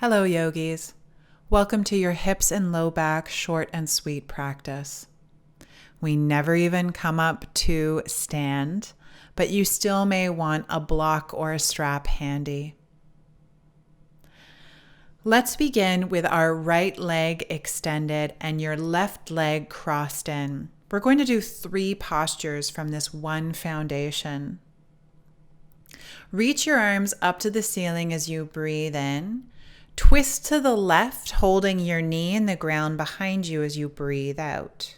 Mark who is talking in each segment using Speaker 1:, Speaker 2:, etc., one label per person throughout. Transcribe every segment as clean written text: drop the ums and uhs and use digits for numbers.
Speaker 1: Hello, yogis. Welcome to your hips and low back short and sweet practice. We never even come up to stand, but you still may want a block or a strap handy. Let's begin with our right leg extended and your left leg crossed in. We're going to do 3 postures from this one foundation. Reach your arms up to the ceiling as you breathe in. Twist to the left, holding your knee in the ground behind you as you breathe out.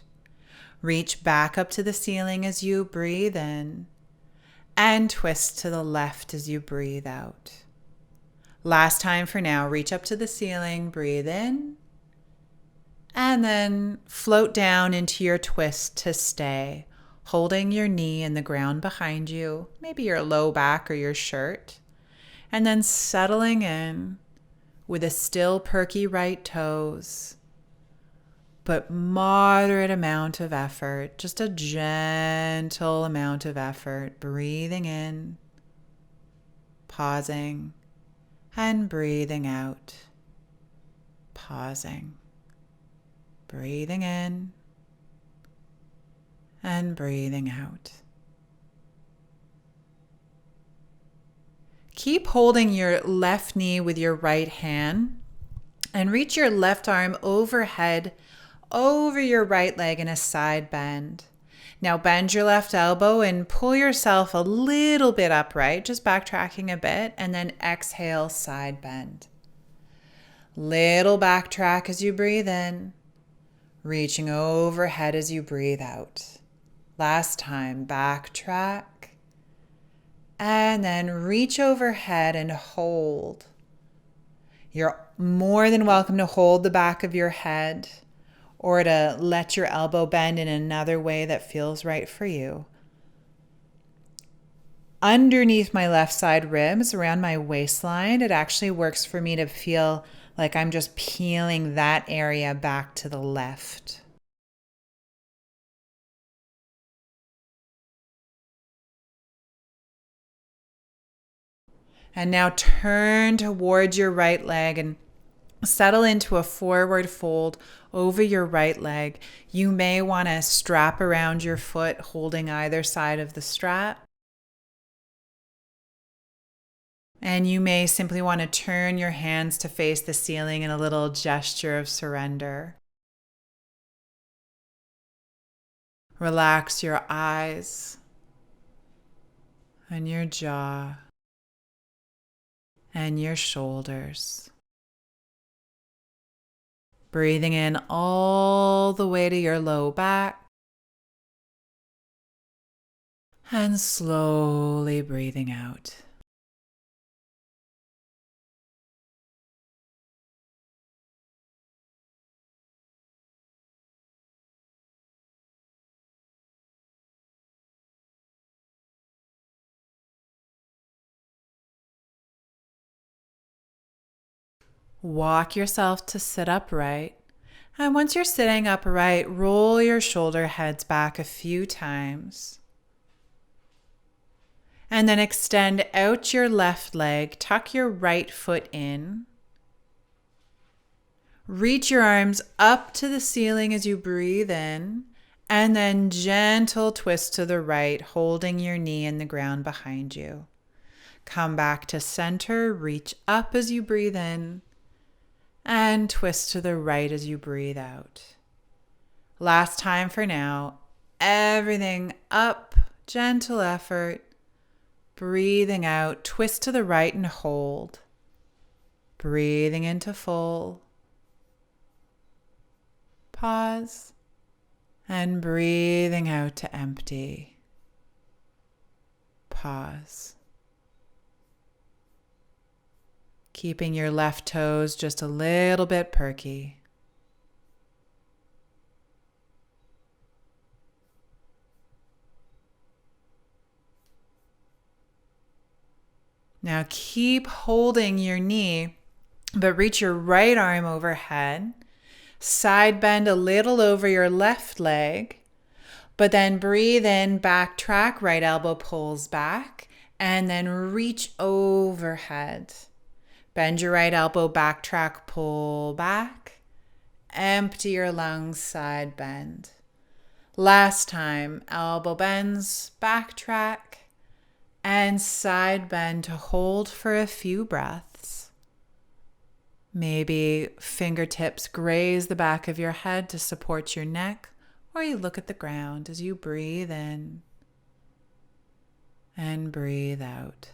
Speaker 1: Reach back up to the ceiling as you breathe in, and twist to the left as you breathe out. Last time for now, reach up to the ceiling, breathe in, and then float down into your twist to stay, holding your knee in the ground behind you, maybe your low back or your shirt, and then settling in with a still perky right toes, but moderate amount of effort, just a gentle amount of effort, breathing in, pausing, and breathing out, pausing, breathing in, and breathing out. Keep holding your left knee with your right hand and reach your left arm overhead over your right leg in a side bend. Now bend your left elbow and pull yourself a little bit upright, just backtracking a bit, and then exhale, side bend. Little backtrack as you breathe in, reaching overhead as you breathe out. Last time, backtrack. And then reach overhead and hold. You're more than welcome to hold the back of your head or to let your elbow bend in another way that feels right for you. Underneath my left side ribs, around my waistline, it actually works for me to feel like I'm just peeling that area back to the left. And now turn towards your right leg and settle into a forward fold over your right leg. You may want to strap around your foot, holding either side of the strap. And you may simply want to turn your hands to face the ceiling in a little gesture of surrender. Relax your eyes and your jaw and your shoulders. Breathing in all the way to your low back and slowly breathing out. Walk yourself to sit upright. And once you're sitting upright, roll your shoulder heads back a few times. And then extend out your left leg, tuck your right foot in. Reach your arms up to the ceiling as you breathe in, and then gentle twist to the right, holding your knee in the ground behind you. Come back to center, reach up as you breathe in, and twist to the right as you breathe out. Last time for now, everything up, gentle effort, breathing out, twist to the right and hold. Breathing into full. Pause. And breathing out to empty. Pause. Keeping your left toes just a little bit perky. Now keep holding your knee, but reach your right arm overhead. Side bend a little over your left leg, but then breathe in, backtrack, right elbow pulls back, and then reach overhead. Bend your right elbow, backtrack, pull back. Empty your lungs, side bend. Last time, elbow bends, backtrack, and side bend to hold for a few breaths. Maybe fingertips graze the back of your head to support your neck, or you look at the ground as you breathe in and breathe out.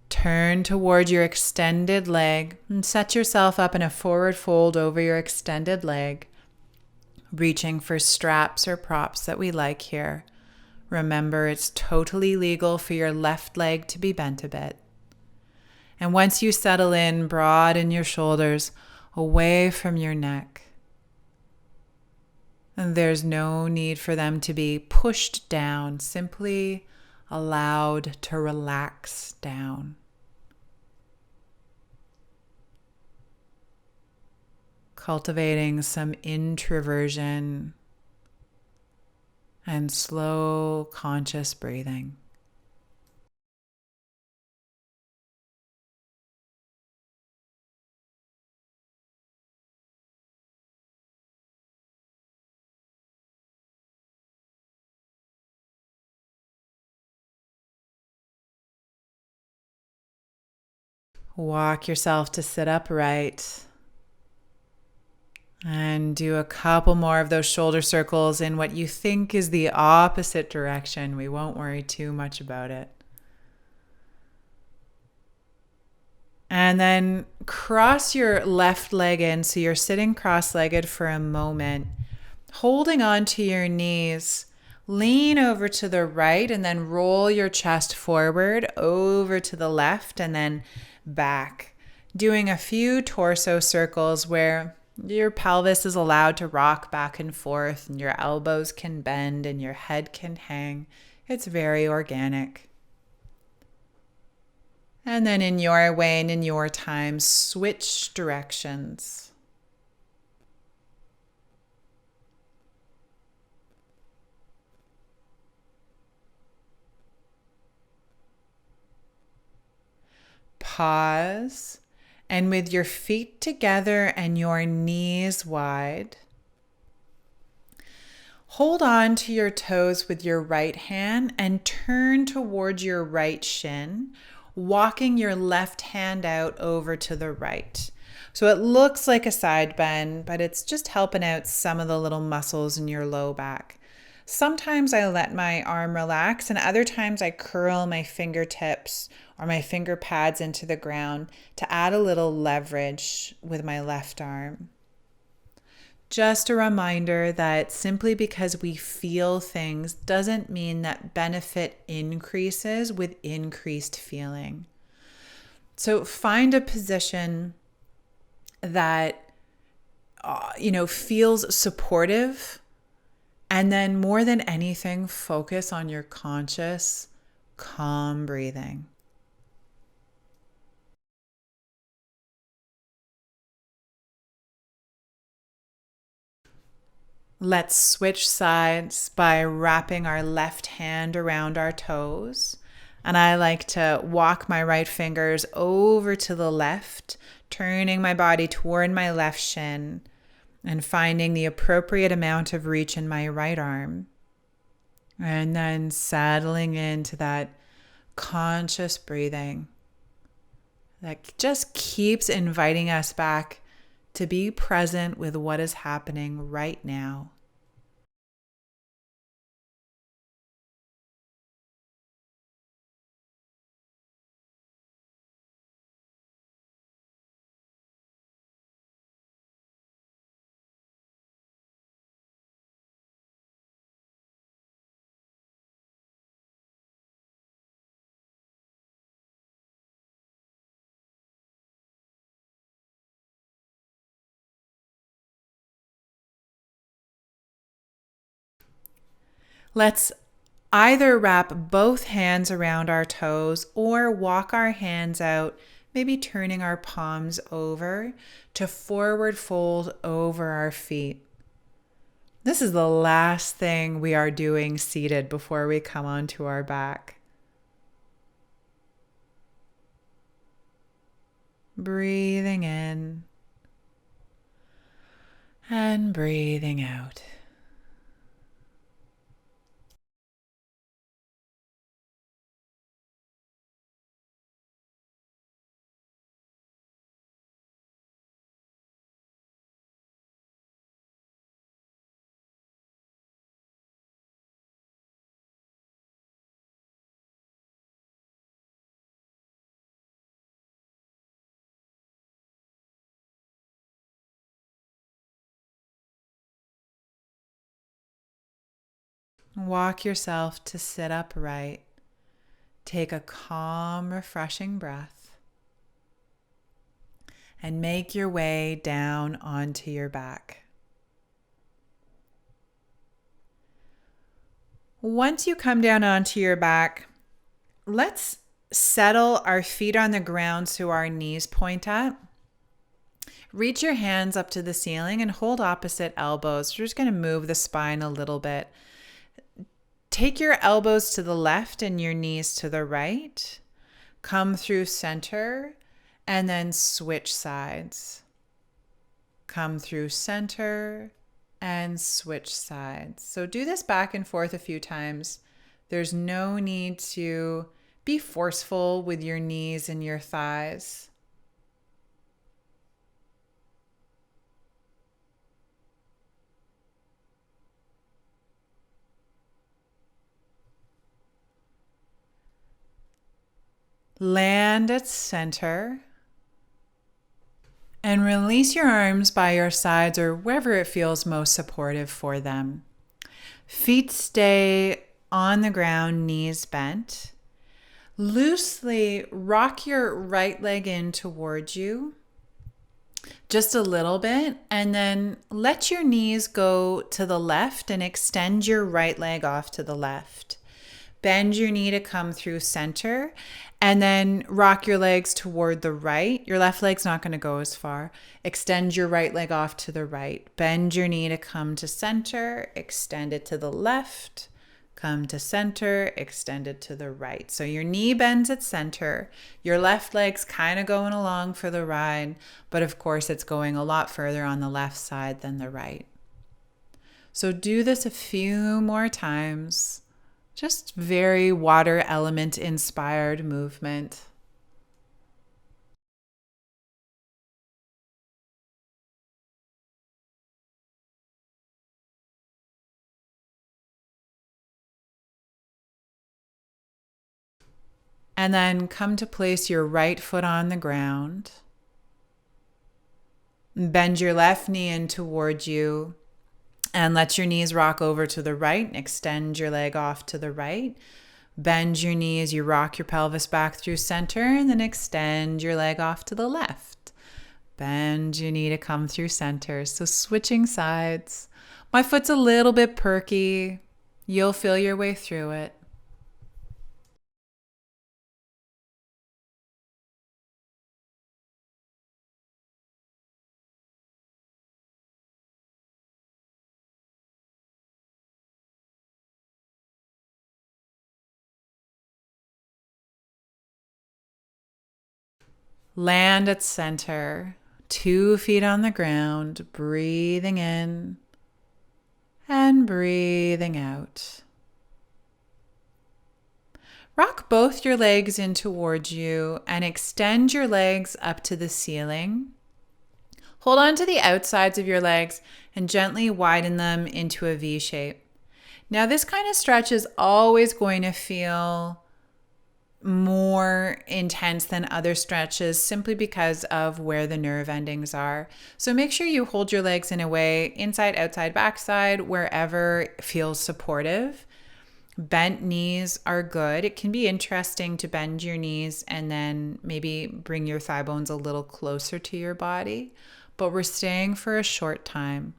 Speaker 1: Turn toward your extended leg and set yourself up in a forward fold over your extended leg, reaching for straps or props that we like here. Remember, it's totally legal for your left leg to be bent a bit. And once you settle in, broaden your shoulders away from your neck. And there's no need for them to be pushed down, simply allowed to relax down. Cultivating some introversion and slow, conscious breathing. Walk yourself to sit upright. And do a couple more of those shoulder circles in what you think is the opposite direction. We won't worry too much about it. And then cross your left leg in so you're sitting cross-legged for a moment, holding on to your knees. Lean over to the right and then roll your chest forward over to the left and then back. Doing a few torso circles where your pelvis is allowed to rock back and forth and your elbows can bend and your head can hang. It's very organic. And then in your way and in your time, switch directions. Pause, and with your feet together and your knees wide, hold on to your toes with your right hand and turn towards your right shin, walking your left hand out over to the right. So it looks like a side bend, but it's just helping out some of the little muscles in your low back. Sometimes I let my arm relax, and other times I curl my fingertips or my finger pads into the ground to add a little leverage with my left arm. Just a reminder that simply because we feel things doesn't mean that benefit increases with increased feeling. So find a position that feels supportive, and then more than anything, focus on your conscious, calm breathing. Let's switch sides by wrapping our left hand around our toes. And I like to walk my right fingers over to the left, turning my body toward my left shin and finding the appropriate amount of reach in my right arm. And then settling into that conscious breathing that just keeps inviting us back to be present with what is happening right now. Let's either wrap both hands around our toes or walk our hands out maybe turning our palms over to forward fold over our feet. This is the last thing we are doing seated before we come onto our back. Breathing in and breathing out. Walk yourself to sit upright. Take a calm, refreshing breath and make your way down onto your back. Once you come down onto your back, let's settle our feet on the ground so our knees point up. Reach your hands up to the ceiling and hold opposite elbows. We're just going to move the spine a little bit. Take your elbows to the left and your knees to the right. Come through center and then switch sides. Come through center and switch sides. So do this back and forth a few times. There's no need to be forceful with your knees and your thighs. Land at center and release your arms by your sides or wherever it feels most supportive for them. Feet stay on the ground, knees bent. Loosely rock your right leg in towards you, just a little bit, and then let your knees go to the left and extend your right leg off to the left. Bend your knee to come through center and then rock your legs toward the right. Your left leg's not going to go as far. Extend your right leg off to the right. Bend your knee to come to center. Extend it to the left. Come to center. Extend it to the right. So your knee bends at center. Your left leg's kind of going along for the ride, but of course it's going a lot further on the left side than the right. So do this a few more times. Just very water element inspired movement. And then come to place your right foot on the ground. Bend your left knee in towards you and let your knees rock over to the right. Extend your leg off to the right. Bend your knee as you rock your pelvis back through center and then extend your leg off to the left. Bend your knee to come through center. So switching sides. My foot's a little bit perky. You'll feel your way through it. Land at center, 2 feet on the ground, breathing in and breathing out. Rock both your legs in towards you and extend your legs up to the ceiling. Hold on to the outsides of your legs and gently widen them into a V shape. Now, this kind of stretch is always going to feel more intense than other stretches simply because of where the nerve endings are. So make sure you hold your legs in a way, inside, outside, backside, wherever feels supportive. Bent knees are good. It can be interesting to bend your knees and then maybe bring your thigh bones a little closer to your body, but we're staying for a short time.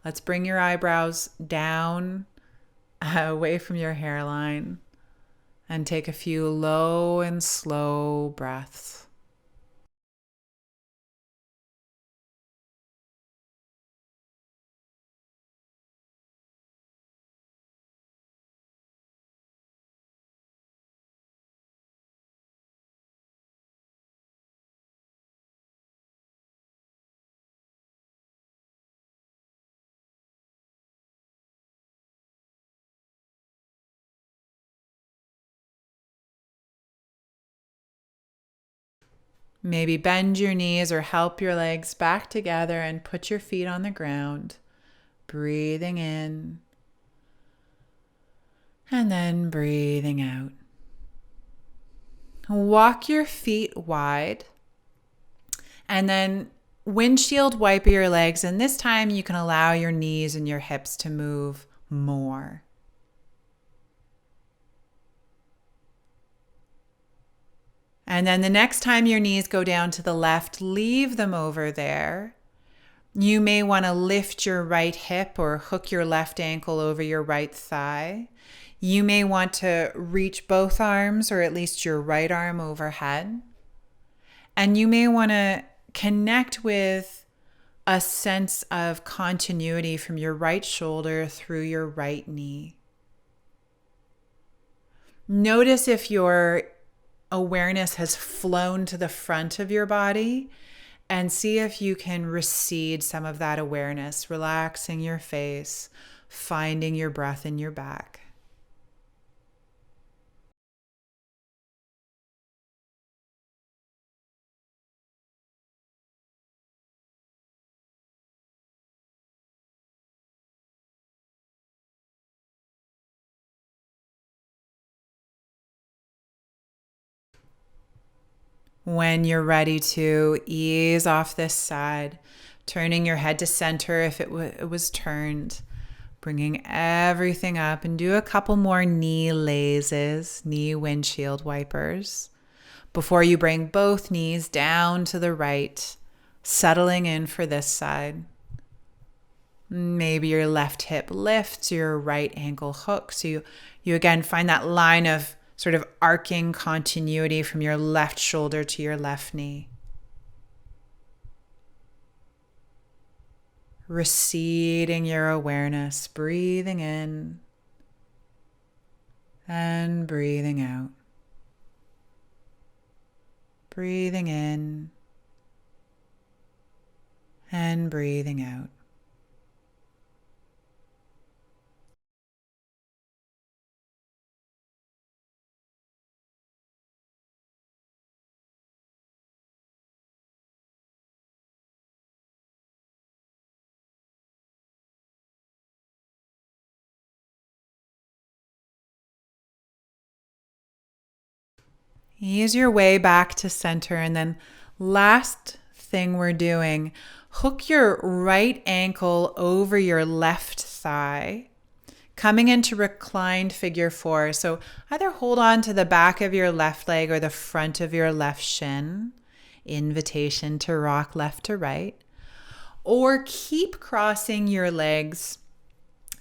Speaker 1: Let's bring your eyebrows down, away from your hairline. And take a few low and slow breaths. Maybe bend your knees or help your legs back together and put your feet on the ground. Breathing in and then breathing out. Walk your feet wide and then windshield wipe your legs. And this time you can allow your knees and your hips to move more. And then the next time your knees go down to the left, leave them over there. You may want to lift your right hip or hook your left ankle over your right thigh. You may want to reach both arms or at least your right arm overhead. And you may want to connect with a sense of continuity from your right shoulder through your right knee. Notice if your awareness has flown to the front of your body, and see if you can recede some of that awareness, relaxing your face, finding your breath in your back. When you're ready to ease off this side, turning your head to center if it was turned, bringing everything up, and do a couple more knee lazes, knee windshield wipers, before you bring both knees down to the right, settling in for this side. Maybe your left hip lifts, your right ankle hooks. So you again find that line of sort of arcing continuity from your left shoulder to your left knee. Receding your awareness, breathing in and breathing out. Breathing in and breathing out. Ease your way back to center, and then last thing we're doing, hook your right ankle over your left thigh, coming into reclined figure four. So either hold on to the back of your left leg or the front of your left shin, invitation to rock left to right, or keep crossing your legs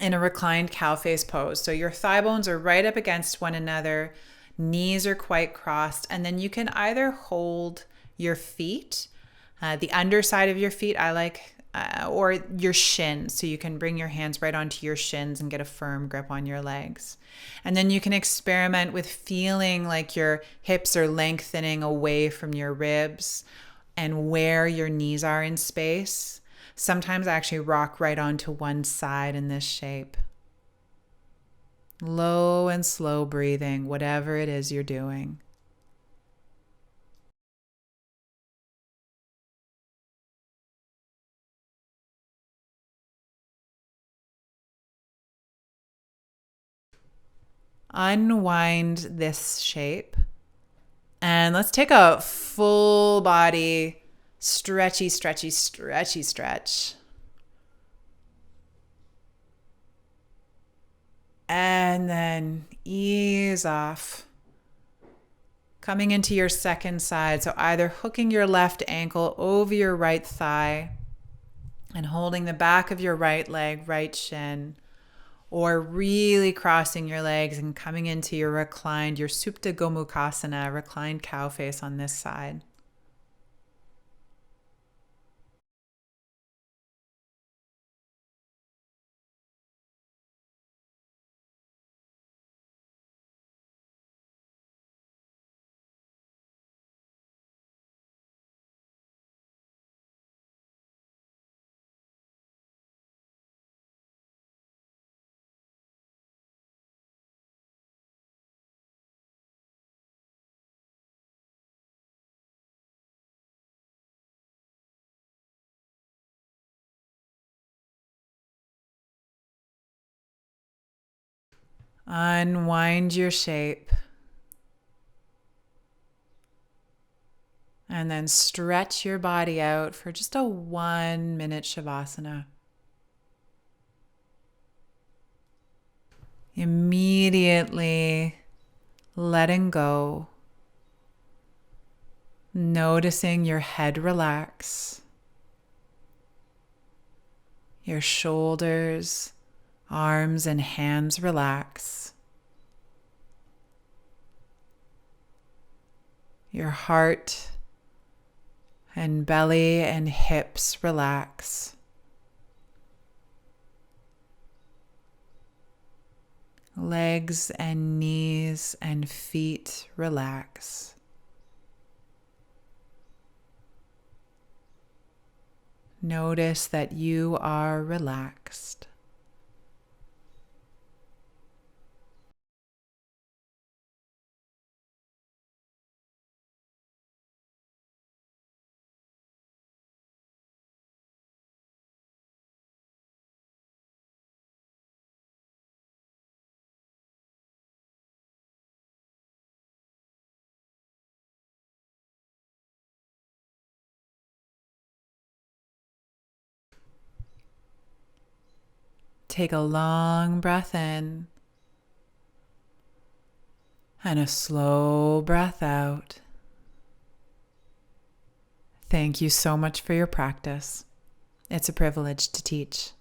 Speaker 1: in a reclined cow face pose. So your thigh bones are right up against one another, knees are quite crossed, and then you can either hold your feet, the underside of your feet, I like, or your shins. So you can bring your hands right onto your shins and get a firm grip on your legs. And then you can experiment with feeling like your hips are lengthening away from your ribs and where your knees are in space. Sometimes I actually rock right onto one side in this shape. Low and slow breathing, whatever it is you're doing. Unwind this shape. And let's take a full body stretchy, stretchy, stretchy stretch. And then ease off. Coming into your second side. So either hooking your left ankle over your right thigh and holding the back of your right leg, right shin, or really crossing your legs and coming into your reclined, your Supta Gomukhasana, reclined cow face on this side. Unwind your shape. And then stretch your body out for just a 1-minute Shavasana. Immediately letting go, noticing your head relax, your shoulders, arms, and hands relax, your heart and belly and hips relax. Legs and knees and feet relax. Notice that you are relaxed. Take a long breath in and a slow breath out. Thank you so much for your practice. It's a privilege to teach.